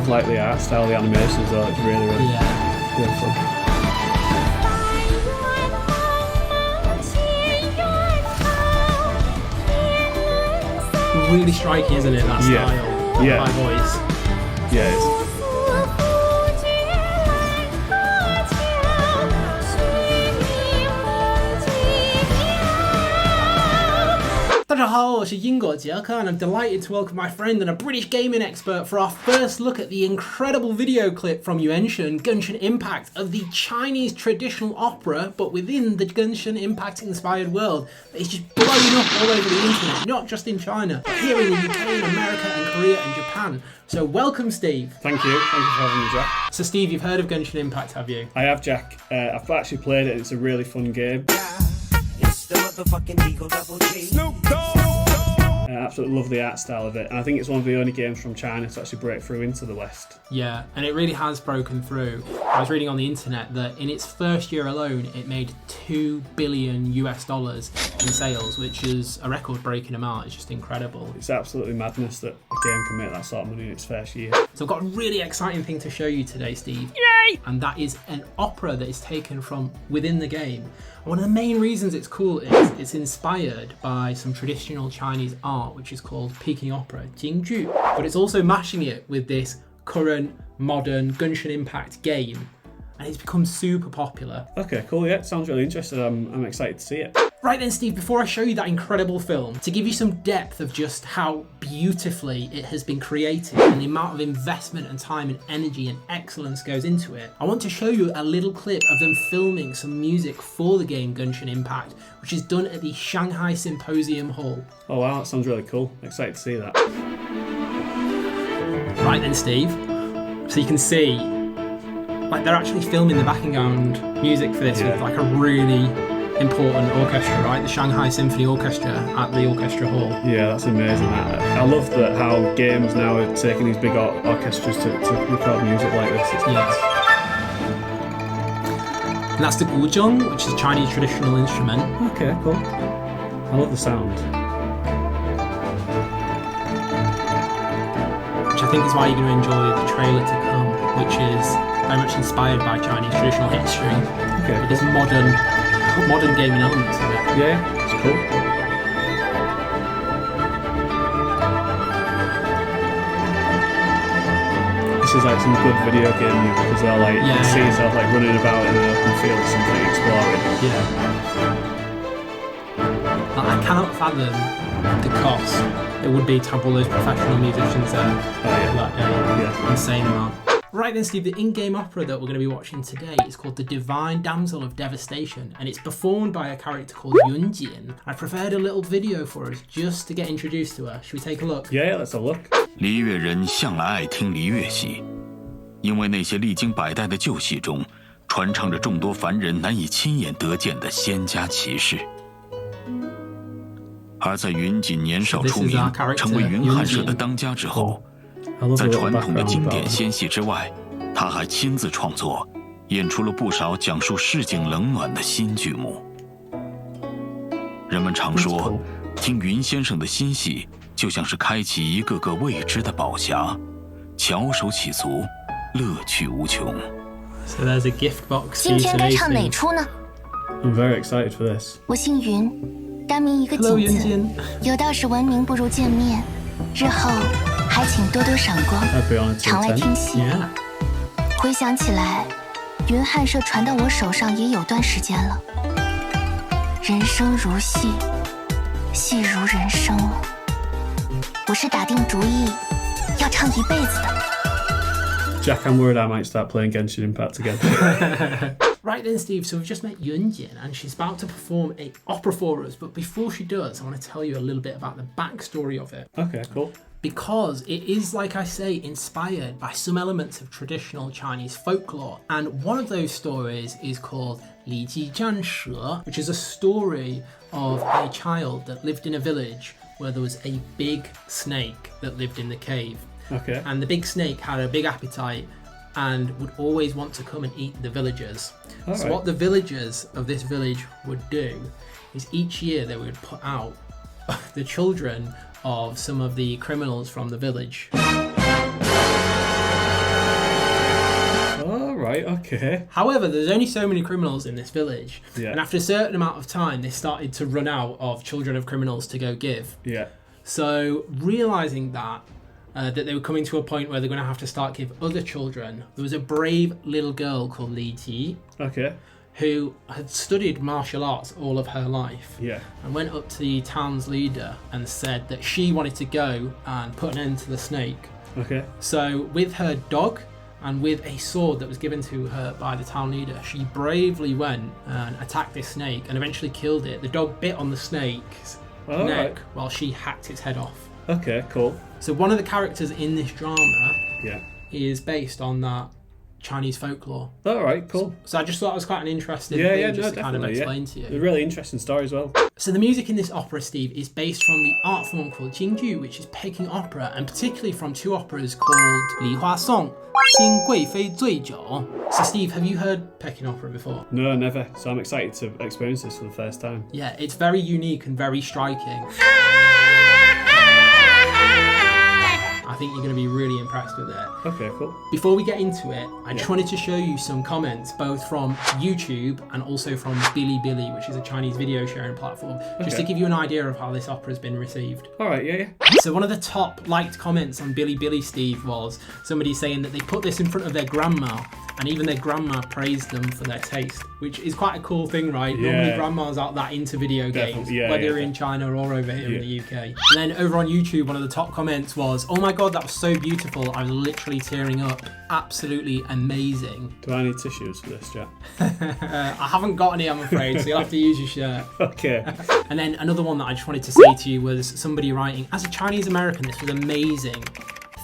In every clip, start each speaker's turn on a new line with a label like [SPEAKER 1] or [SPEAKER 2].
[SPEAKER 1] love like the art style, the animation as well. It's really really fun.
[SPEAKER 2] Really striking, isn't it? That style,
[SPEAKER 1] yeah.
[SPEAKER 2] My voice.
[SPEAKER 1] Yeah, it is.
[SPEAKER 2] 大家好，我是英国杰克 and I'm delighted to welcome my friend and a British gaming expert for our first look at the incredible video clip from GENSHIN Impact of the Chinese traditional opera, but within the GENSHIN Impact inspired world. It's just blowing up all over the internet, not just in China, but here in the UK and America and Korea and Japan. So welcome, Steve.
[SPEAKER 1] Thank you for having me, Jack.
[SPEAKER 2] So Steve, you've heard of GENSHIN Impact, have you?
[SPEAKER 1] I have, Jack. I've actually played it. It's a really fun game.
[SPEAKER 3] It's the motherfucking Eagle Double G. Snoop Dogg.
[SPEAKER 1] I absolutely love the art style of it, and I think it's one of the only games from China to actually break through into the West.
[SPEAKER 2] Yeah, and it really has broken through. I was reading on the internet that in its first year alone, it made $2 billion in sales, which is a record-breaking amount. It's just incredible.
[SPEAKER 1] It's absolutely madness that a game can make that sort of money in its first year.
[SPEAKER 2] So I've got a really exciting thing to show you today, Steve. Yay! And that is an opera that is taken from within the game. One of the main reasons it's cool is it's inspired by some traditional Chinese art, which is called Peking opera, Jingju. But it's also mashing it with this current, modern GENSHIN Impact game. And it's become super popular.
[SPEAKER 1] Okay, cool, yeah, sounds really interesting. I'm excited to see it.
[SPEAKER 2] Right then, Steve, before I show you that incredible film, to give you some depth of just how beautifully it has been created and the amount of investment and time and energy and excellence goes into it, I want to show you a little clip of them filming some music for the game GENSHIN Impact, which is done at the Shanghai Symposium Hall.
[SPEAKER 1] Oh wow, that sounds really cool. Excited to see that.
[SPEAKER 2] Right then, Steve, so you can see, like, they're actually filming the background music for this with like a really important orchestra, right? The Shanghai Symphony Orchestra at the Orchestra Hall.
[SPEAKER 1] Yeah, that's amazing. I love that how games now are taking these big orchestras to record music like this. It's nice.
[SPEAKER 2] And that's the guzheng, which is a Chinese traditional instrument.
[SPEAKER 1] Okay, cool. I love the sound.
[SPEAKER 2] Which I think is why you're going to enjoy the trailer to come, which is very much inspired by Chinese traditional history.
[SPEAKER 1] Okay,
[SPEAKER 2] It is modern gaming elements of it.
[SPEAKER 1] Yeah, it's cool. This is like some good video game music as well. Like you can see yourself like running about in an open field, something exploring.
[SPEAKER 2] Yeah. I cannot fathom the cost it would be to have all those professional musicians there that day.
[SPEAKER 1] Yeah.
[SPEAKER 2] Insane amount. Right then, Steve, the in-game opera that we're going to be watching today is called the Divine Damsel of Devastation, and it's performed by a character called Yunjian. I prepared a little video for us just to get introduced to her. Should we take a look?
[SPEAKER 1] Yeah, let's have a look.
[SPEAKER 4] 梨乐人向来爱听梨乐戏，因为那些历经百代的旧戏中，传唱着众多凡人难以亲眼得见的仙家奇事。而在云锦年少出名，成为云汉社的当家之后。在传统的经典仙戏之外，他还亲自创作，演出了不少讲述市井冷暖的新剧目。人们常说，听云先生的新戏，就像是开启一个个未知的宝匣，翘首企足，乐趣无穷。
[SPEAKER 2] So there's a gift box.
[SPEAKER 5] 今天该唱哪出呢？
[SPEAKER 1] I'm very excited for this.
[SPEAKER 5] 我姓云，单名一个锦字，有道是闻名不如见面，日后还请多多赏光，常来听戏。回想起来，云汉社传到我手上也有段时间了。人生如戏，戏如人生。我是打定主意要唱一辈子的。
[SPEAKER 1] Jack, I'm worried I might start playing Genshin Impact again.
[SPEAKER 2] Right then, Steve, so we've just met Yunjian and she's about to perform an opera for us, but before she does, I want to tell you a little bit about the backstory of it.
[SPEAKER 1] Okay, cool.
[SPEAKER 2] Because it is, like I say, inspired by some elements of traditional Chinese folklore. And one of those stories is called 李记战蛇, which is a story of a child that lived in a village where there was a big snake that lived in the cave.
[SPEAKER 1] Okay.
[SPEAKER 2] And the big snake had a big appetite and would always want to come and eat the villagers. So what the villagers of this village would do is each year they would put out the children of some of the criminals from the village.
[SPEAKER 1] right, okay.
[SPEAKER 2] However, there's only so many criminals in this village.
[SPEAKER 1] Yeah.
[SPEAKER 2] And after a certain amount of time, they started to run out of children of criminals to go give.
[SPEAKER 1] Yeah.
[SPEAKER 2] So, realising that they were coming to a point where they're going to have to start give other children, there was a brave little girl called Li Ji.
[SPEAKER 1] Okay.
[SPEAKER 2] Who had studied martial arts all of her life.
[SPEAKER 1] Yeah.
[SPEAKER 2] And went up to the town's leader and said that she wanted to go and put an end to the snake.
[SPEAKER 1] Okay.
[SPEAKER 2] So with her dog and with a sword that was given to her by the town leader, she bravely went and attacked this snake and eventually killed it. The dog bit on the snake's neck while she hacked its head off.
[SPEAKER 1] Okay, cool.
[SPEAKER 2] So one of the characters in this drama
[SPEAKER 1] yeah.
[SPEAKER 2] is based on that Chinese folklore.
[SPEAKER 1] All right, cool.
[SPEAKER 2] So I just thought it was quite an interesting thing just to kind of explain to you.
[SPEAKER 1] A really interesting story as well.
[SPEAKER 2] So the music in this opera, Steve, is based from the art form called Jingju, which is Peking opera, and particularly from two operas called Li Hua Song, Xin Gui Fei Zui Jiu. So Steve, have you heard Peking opera before?
[SPEAKER 1] No, never. So I'm excited to experience this for the first time.
[SPEAKER 2] Yeah, it's very unique and very striking. I think you're going to be really impressed with it.
[SPEAKER 1] Okay, cool.
[SPEAKER 2] Before we get into it, I just wanted to show you some comments, both from YouTube and also from Bilibili, which is a Chinese video sharing platform, just to give you an idea of how this opera has been received.
[SPEAKER 1] All right, yeah.
[SPEAKER 2] So one of the top liked comments on Bilibili, Steve, was somebody saying that they put this in front of their grandma, and even their grandma praised them for their taste, which is quite a cool thing, right?
[SPEAKER 1] Yeah.
[SPEAKER 2] Normally grandmas aren't that into video games, whether in China or over here in the UK. And then over on YouTube, one of the top comments was, "Oh my god, that was so beautiful. I was literally tearing up. Absolutely amazing."
[SPEAKER 1] Do I need tissues for this, Jack?
[SPEAKER 2] I haven't got any, I'm afraid, so you'll have to use your shirt.
[SPEAKER 1] Okay.
[SPEAKER 2] And then another one that I just wanted to say to you was somebody writing, "As a Chinese American, this was amazing.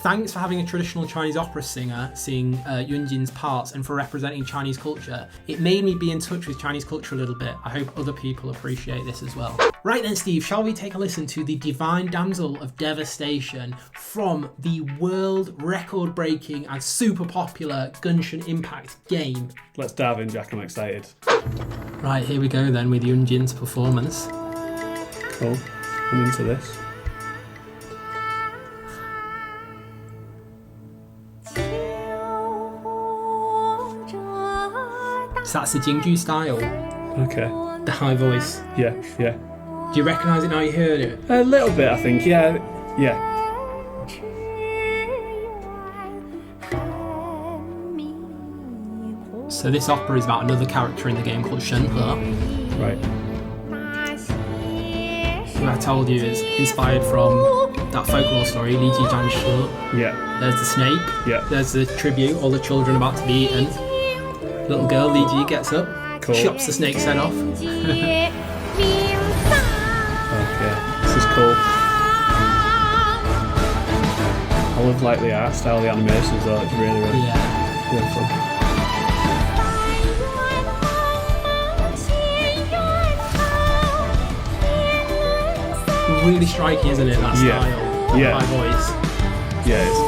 [SPEAKER 2] Thanks for having a traditional Chinese opera singer sing Yunjin's parts and for representing Chinese culture. It made me be in touch with Chinese culture a little bit. I hope other people appreciate this as well." Right then, Steve, shall we take a listen to the Divine Damsel of Devastation from the world record-breaking and super popular Genshin Impact game?
[SPEAKER 1] Let's dive in, Jack. I'm excited.
[SPEAKER 2] Right, here we go then with Yunjin's performance.
[SPEAKER 1] Cool. I'm into this.
[SPEAKER 2] So that's the Jingju style.
[SPEAKER 1] Okay.
[SPEAKER 2] The high voice.
[SPEAKER 1] Yeah.
[SPEAKER 2] Do you recognise it now you heard it?
[SPEAKER 1] A little bit, I think. Yeah.
[SPEAKER 2] So this opera is about another character in the game called Shenhe.
[SPEAKER 1] Right.
[SPEAKER 2] Who I told you is inspired from that folklore story, Li Ji Zhan Shi.
[SPEAKER 1] Yeah.
[SPEAKER 2] There's the snake.
[SPEAKER 1] Yeah.
[SPEAKER 2] There's the tribute, all the children about to be eaten. Little girl, Li Ji, gets up, chops the snake's head off.
[SPEAKER 1] Okay, this is cool. I love like the art style, the animations though, it's really beautiful.
[SPEAKER 2] Really striking, isn't it, that style?
[SPEAKER 1] Yeah.
[SPEAKER 2] My voice.
[SPEAKER 1] Yeah, it is.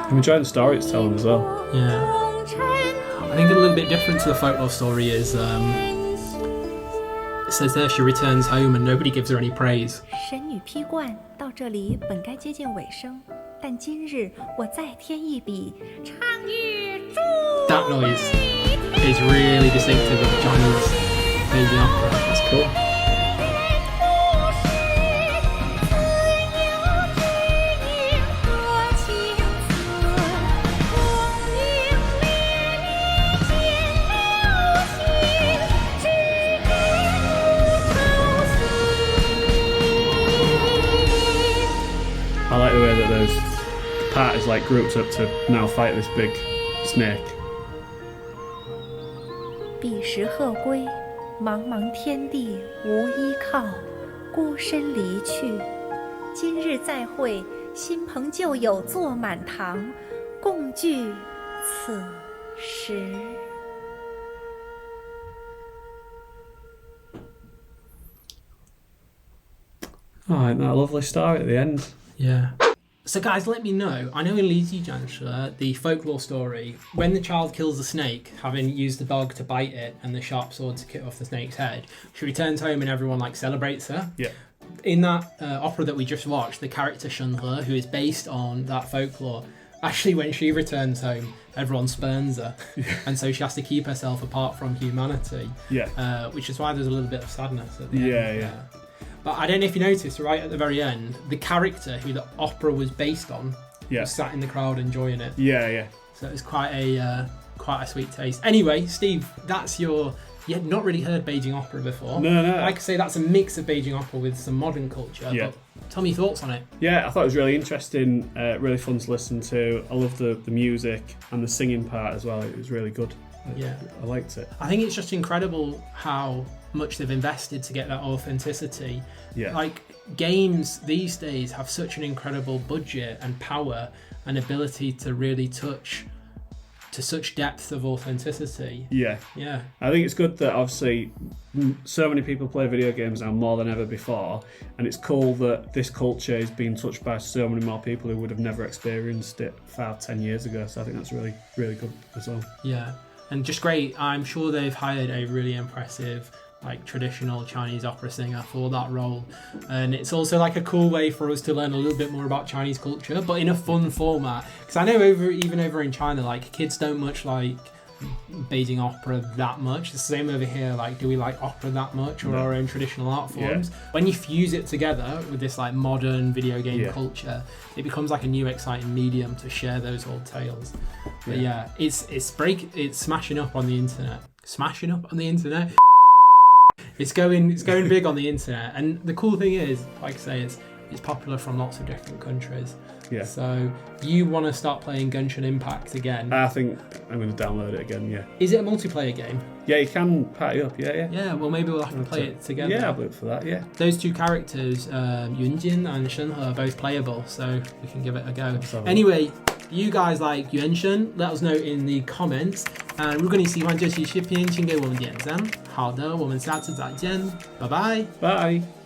[SPEAKER 1] I'm enjoying the story it's telling as well.
[SPEAKER 2] Yeah. I think a little bit different to the folklore story is it says there she returns home and nobody gives her any praise.
[SPEAKER 6] 神女劈观到这里本该接近尾声，但今日我再添一笔，唱与祝。
[SPEAKER 2] That noise is really distinctive of Chinese baby opera.
[SPEAKER 1] That's cool. I like the way that those parties like grouped up to now fight this big snake.
[SPEAKER 6] 彼时鹤归，茫茫天地无依靠，孤身离去。今日再会，新朋旧友坐满堂，共聚此时。
[SPEAKER 1] Oh, isn't that a lovely story at the end?
[SPEAKER 2] Yeah. So guys, let me know. I know in 离奇战士, the folklore story, when the child kills the snake, having used the dog to bite it and the sharp sword to cut off the snake's head, she returns home and everyone like celebrates her.
[SPEAKER 1] Yeah.
[SPEAKER 2] In that opera that we just watched, the character Shunhe, who is based on that folklore, actually when she returns home, everyone spurns her. And so she has to keep herself apart from humanity.
[SPEAKER 1] Yeah.
[SPEAKER 2] Which is why there's a little bit of sadness at the end.
[SPEAKER 1] Yeah.
[SPEAKER 2] But I don't know if you noticed, right at the very end, the character who the opera was based on was sat in the crowd enjoying it.
[SPEAKER 1] Yeah.
[SPEAKER 2] So it was quite a sweet taste. Anyway, Steve, that's you had not really heard Beijing opera before.
[SPEAKER 1] No.
[SPEAKER 2] Like I say, that's a mix of Beijing opera with some modern culture.
[SPEAKER 1] Yeah.
[SPEAKER 2] But tell me your thoughts on it.
[SPEAKER 1] Yeah, I thought it was really interesting, really fun to listen to. I love the music and the singing part as well. It was really good.
[SPEAKER 2] Yeah.
[SPEAKER 1] I liked it.
[SPEAKER 2] I think it's just incredible how much they've invested to get that authenticity.
[SPEAKER 1] Yeah.
[SPEAKER 2] Like, games these days have such an incredible budget and power and ability to really touch to such depth of authenticity.
[SPEAKER 1] Yeah. I think it's good that obviously so many people play video games now more than ever before, and it's cool that this culture is being touched by so many more people who would have never experienced it 5-10 years ago. So I think that's really, really good as well.
[SPEAKER 2] Yeah. And just great. I'm sure they've hired a really impressive, like, traditional Chinese opera singer for that role. And it's also like a cool way for us to learn a little bit more about Chinese culture, but in a fun format. Because I know even over in China, like, kids don't much like Beijing opera that much. It's the same over here. Like, do we like opera that much, or our own traditional art forms? When you fuse it together with this like modern video game culture, it becomes like a new exciting medium to share those old tales. But it's smashing up on the internet. It's going big on the internet, and the cool thing is, like I say, it's popular from lots of different countries.
[SPEAKER 1] Yeah.
[SPEAKER 2] So you want to start playing Genshin Impact again?
[SPEAKER 1] I think I'm going to download it again. Yeah.
[SPEAKER 2] Is it a multiplayer game?
[SPEAKER 1] Yeah, you can party up. Yeah.
[SPEAKER 2] Yeah. Well, maybe we'll have to play it together.
[SPEAKER 1] Yeah, I'll look for that. Yeah.
[SPEAKER 2] Those two characters, Yunjin and Shunhe, are both playable, so we can give it a go. Anyway, you guys like Yuan-shen? Let us know in the comments. 如果你喜欢这期视频，请给我们点赞。好的，我们下次再见，拜拜。
[SPEAKER 1] Bye.